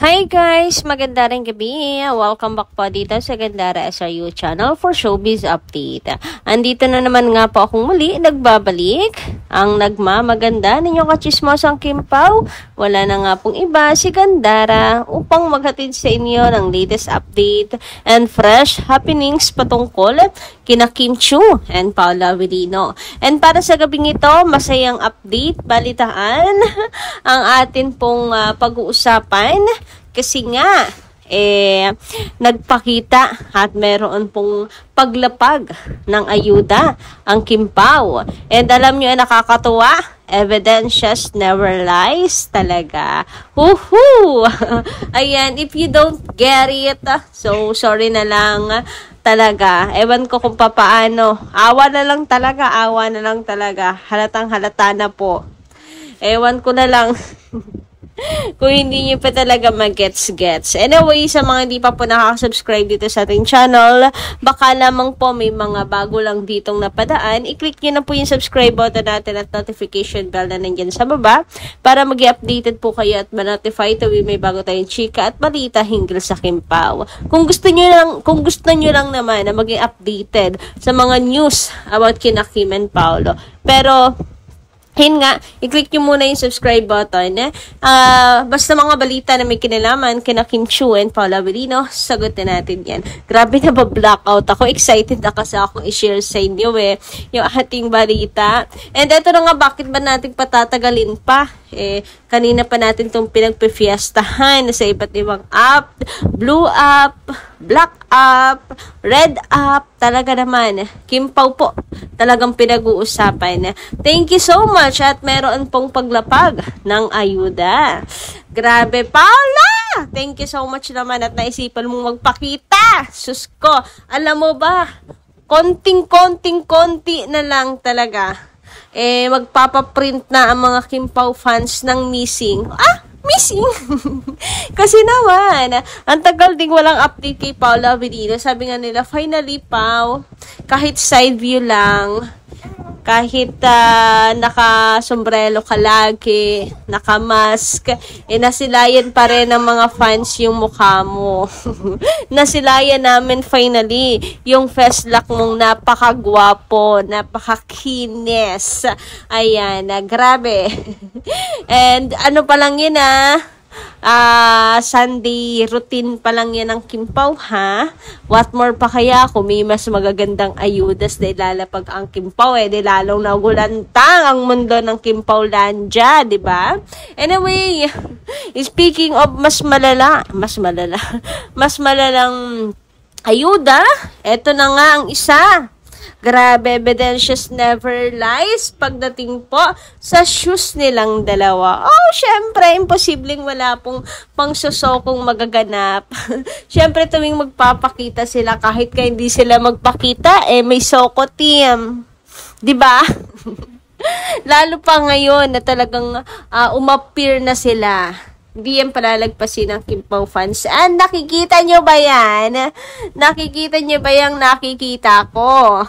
Hi guys! Maganda rin gabi. Welcome back po dito sa Gandara SRU channel for Showbiz Update. Andito na naman nga po akong muli, nagbabalik. Ang nagmamaganda ninyong kachismosang Kim Pao. Wala na nga pong iba, si Gandara, upang maghatid sa inyo ng latest update and fresh happenings patungkol kina Kim Chiu and Paula Avellino. And para sa gabing ito, masayang update, balitaan ang atin pong pag-uusapan. Kasi nga, nagpakita at meron pong paglapag ng ayuda ang Kim Pao. And alam nyo, nakakatuwa, evidence never lies talaga. Woohoo! Ayan, if you don't get it, so sorry na lang talaga. Ewan ko kung papaano. Awa na lang talaga, Halatang halata na po. Ewan ko na lang. Kung hindi nyo pa talaga mag-gets. Anyway, sa mga hindi pa po nakaka-subscribe dito sa ating channel, baka lamang po may mga bago lang ditong napadaan, i-click nyo na po yung subscribe button natin at notification bell na nandyan sa baba para mag-updated po kayo at ma-notify tuwing may bago tayong chika at balita hinggil sa Kim Pao. Kung gusto nyo lang naman na maging updated sa mga news about kina Kim and Paolo. Pero nga, i-click nyo muna yung subscribe button. Basta mga balita na may kinalaman kina Kim Chiu and Paula Avellino, sagutin natin yan. Grabe na ba-blackout ako. Excited na kasi ako i-share sa inyo yung ating balita. And eto na nga, bakit ba natin patatagalin pa? Kanina pa natin itong pinagpifiestahan sa iba't ibang app, blue app, black app, red app, talaga naman. Kim Pao po, talagang pinag-uusapan. Thank you so much at meron pong paglapag ng ayuda. Grabe, Paula! Thank you so much naman at naisipan mong magpakita. Sus ko, alam mo ba, konting-konti na lang talaga. Magpapaprint na ang mga Kim Pao fans ng missing. Missing! Kasi naman, ang tagal ding walang update kay Paula Avellino. Sabi nga nila, finally, Pao, kahit side view lang, kahit naka-sombrero ka lagi, naka-mask, nasilayan pa rin ng mga fans yung mukha mo. Nasilayan namin finally yung face lock mong napakagwapo, napakakinis. Ayan, grabe. And ano pa lang yun Sunday routine pa lang yan ng Kim Pao, ha? What more pa kaya kung may mas magagandang ayudas na ilalapag ang Kim Pao, di lalong nagulantang ang mundo ng Kim Pao Landia, di ba? Anyway, speaking of mas malalang ayuda, eto na nga ang isa. Grabe, evidence never lies pagdating po sa shoes nilang dalawa. Syempre, imposibleng wala pong pangsusokong magaganap. Syempre, tuwing magpapakita sila, kahit ka hindi sila magpakita, may soko team. Diba? Lalo pa ngayon na talagang umappear na sila. Hindi yan palalagpasin ng Kim Pao fans. And nakikita nyo ba yan? Nakikita nyo ba yung nakikita ko?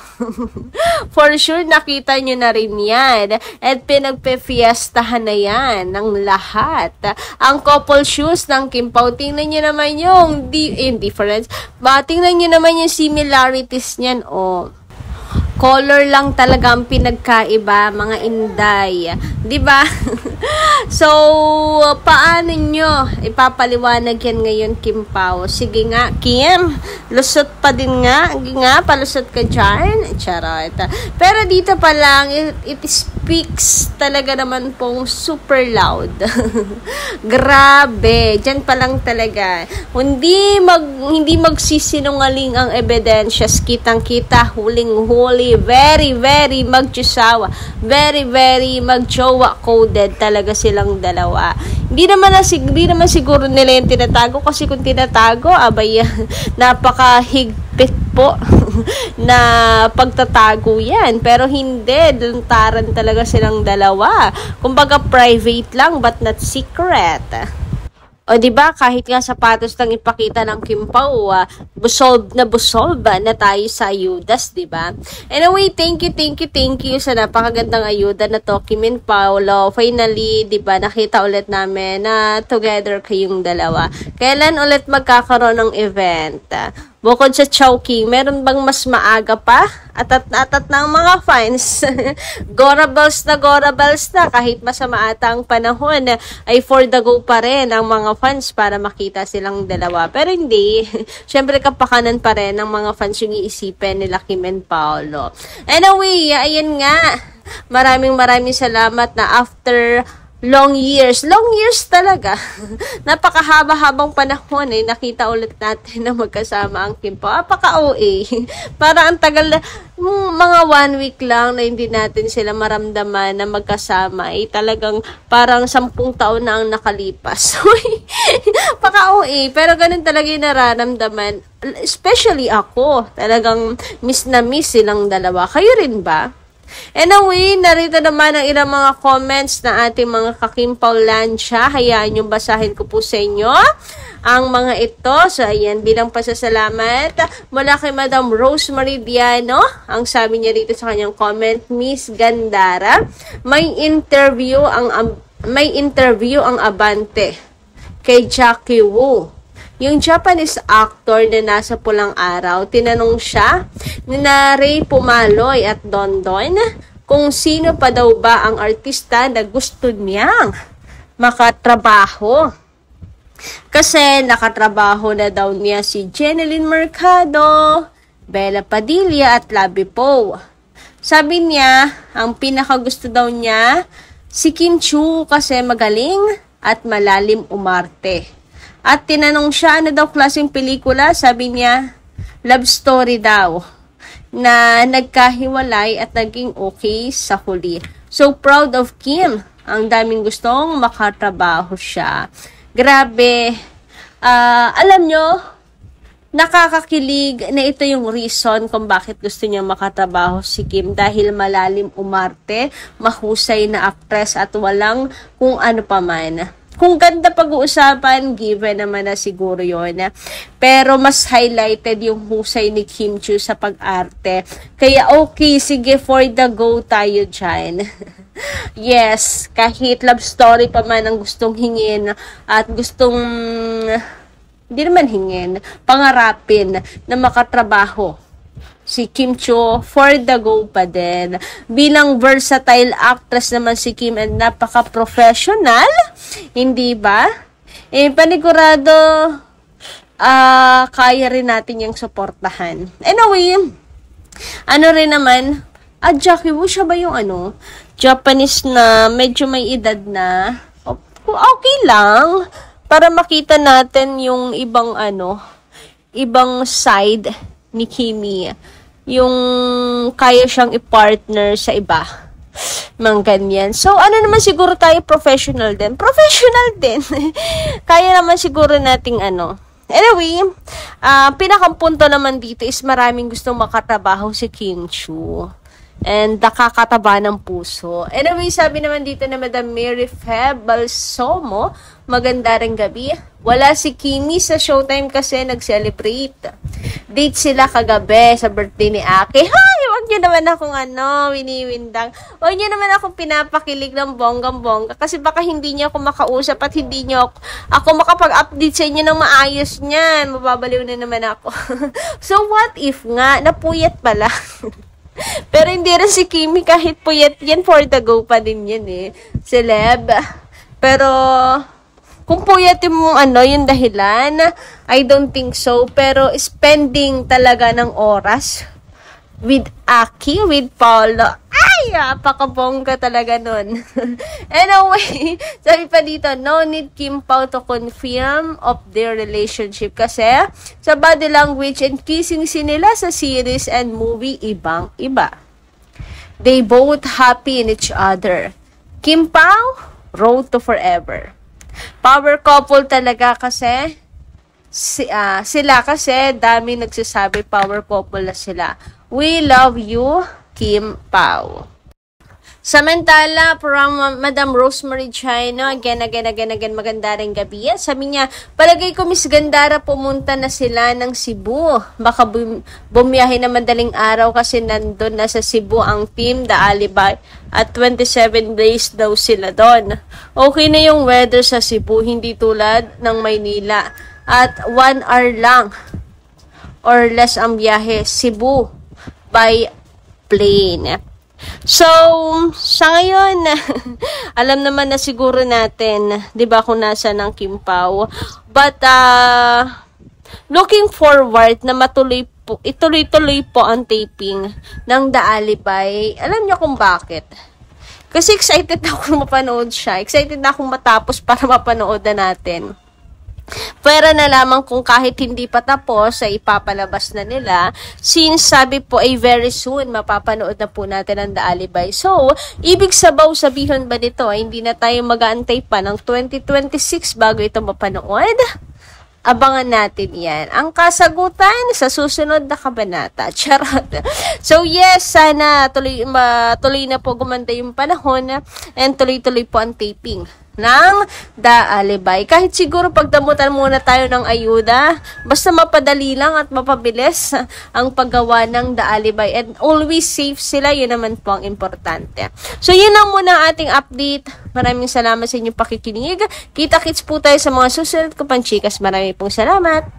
For sure, nakita nyo na rin yan. At pinagpe-fiestahan na yan ng lahat. Ang couple shoes ng Kim Pao, tingnan nyo naman yung difference. Tingnan nyo naman yung similarities niyan. Color lang talaga ang pinagkaiba, mga inday. Diba? So, paano nyo ipapaliwanag yan ngayon, Kim Pao? Sige nga, Kim, lusot pa din nga. Palusot ka dyan. Charot. Pero dito pa lang, it speaks talaga naman pong super loud. Grabe. Dyan pa lang talaga. Hindi magsisinungaling ang evidences. Kitang-kita, huling-huli. Very, very magtsusawa. Very, very magjowa coded talaga silang dalawa. Hindi naman siguro nila yung tinatago, kasi kung tinatago, napakahigpit po na pagtatago yan. Pero hindi, lantaran talaga silang dalawa. Kumbaga private lang but not secret. O, di ba kahit nga sapatos lang ipakita ng Kim Pao, busog na tayo sa ayudas, di ba? Anyway, thank you sa napakagandang ayuda na to, Kim and Paolo. Finally, di ba, nakita ulit namin na together kayong dalawa. Kailan ulit magkakaroon ng event? Bukod sa Chowking, meron bang mas maaga pa? Atat ng mga fans. Gorabels na kahit masama ata ang panahon, ay for the go pa rin ang mga fans para makita silang dalawa. Pero hindi. Siyempre kapakanan pa rin ng mga fans yung iisipin nila Kim and Paolo. Anyway, ayan nga. Maraming salamat na after long years talaga. Napakahaba-habang panahon nakita ulit natin na magkasama ang Kim Pao. Apaka-OA. Para ang tagal na, mga 1 week lang na hindi natin sila maramdaman na magkasama. Talagang parang 10 taon na ang nakalipas. Paka-OA. Pero ganun talaga yung nararamdaman. Especially ako. Talagang miss na miss silang dalawa. Kayo rin ba? Anyway, narito naman ang ilang mga comments na ating mga ka-Kim Pao Lancia. Hayaan yung basahin ko po sa inyo ang mga ito. So, ayan, bilang pasasalamat mula kay Madam Rosemary Diano. Ang sabi niya dito sa kanyang comment, Miss Gandara, may interview ang Abante kay Jackie Wu. Yung Japanese actor na nasa Pulang Araw, tinanong siya ni Ray Pumaloy at Dondon kung sino pa daw ba ang artista na gusto niyang makatrabaho. Kasi nakatrabaho na daw niya si Jeneline Mercado, Bella Padilla at Labi Poe. Sabi niya, ang pinakagusto daw niya si Kim Chiu kasi magaling at malalim umarte. At tinanong siya, ano daw klaseng pelikula? Sabi niya, love story daw, na nagkahiwalay at naging okay sa huli. So proud of Kim. Ang daming gustong makatrabaho siya. Grabe. Alam nyo, nakakakilig na ito yung reason kung bakit gusto niya makatrabaho si Kim. Dahil malalim umarte, mahusay na actress at walang kung ano pa man. Kung ganda pag-uusapan, given naman na siguro yun. Pero mas highlighted yung husay ni Kim Chiu sa pag-arte. Kaya okay, sige, for the go tayo dyan. Yes, kahit love story pa man ang gustong hingin at gustong, hindi naman hingin, pangarapin na makatrabaho si Kim Chiu, for the go pa din. Bilang versatile actress naman si Kim and napaka-professional, hindi ba? Panigurado, kaya rin natin yung suportahan. Anyway, ano rin naman, Jackie Wu, siya ba yung Japanese na medyo may edad na? Okay lang, para makita natin yung ibang side ni Kimi, yung kaya siyang i-partner sa iba. Mga ganyan. So, naman siguro tayo professional din. Kaya naman siguro nating Anyway, pinakampunto naman dito is maraming gustong makatrabaho si Kim Chiu. And nakakataba ng puso. Anyway, sabi naman dito na Madam Mary Feb Balsomo, maganda ring gabi. Wala si Kimi sa Showtime kasi nag-celebrate. Date sila kagabi sa birthday ni Aki. Hay! Huwag nyo naman akong winiwindang. Huwag nyo naman akong pinapakilig ng bonggang-bongga kasi baka hindi nyo ako makausap at hindi nyo ako makapag-update sa inyo ng maayos niyan. Mababaliw na naman ako. So, what if nga? Napuyat pala. Pero hindi rin si Kimi kahit puyat yan, for the go pa din yan celeb. Pero kung puyat yung yung dahilan, I don't think so. Pero spending talaga ng oras with Aki, with Paolo, ay, apakabongga talaga nun. Anyway, sabi pa dito, no need Kim Pao to confirm of their relationship kasi sa body language and kissing nila sa series and movie ibang-iba. They both happy in each other. Kim Pao, road to forever. Power couple talaga kasi sila kasi dami nagsasabi power couple na sila. We love you, Kim Pao. Samantala, from Madam Rosemary Chino, again, maganda rin gabi. Sabi niya, palagay ko Miss Gandara pumunta na sila ng Cebu. Baka bumiyahe na madaling araw kasi nandun na sa Cebu ang team, The Alibay. At 27 days daw sila doon. Okay na yung weather sa Cebu, hindi tulad ng Maynila. At 1 hour lang or less ang biyahe, Cebu by plane. So, sa ngayon, alam naman na siguro natin, 'di ba, kung nasa ng Kimpao. But looking forward na ituloy-tuloy po ang taping ng The Alibay. Alam niyo kung bakit? Kasi excited na akong mapanood siya. Excited na akong matapos para mapanood na natin. Pero nalaman kung kahit hindi pa tapos ay ipapalabas na nila, since sabi po ay very soon mapapanood na po natin ang The Alibay. So, ibig sabihin ba nito ay hindi na tayo mag-aantay pa ng 2026 bago ito mapanood? Abangan natin yan. Ang kasagutan sa susunod na kabanata. Charot. So yes, sana tuloy na po gumanda yung panahon and tuloy-tuloy po ang taping ng The Alibay. Kahit siguro pagdamutan muna tayo ng ayuda, basta mapadali lang at mapabilis ang paggawa ng The Alibay. And always safe sila, yun naman po ang importante. So yun lang muna ang ating update. Maraming salamat sa inyong pakikinig. Kita-kits po tayo sa mga susunod ko pang chikas. Maraming pong salamat.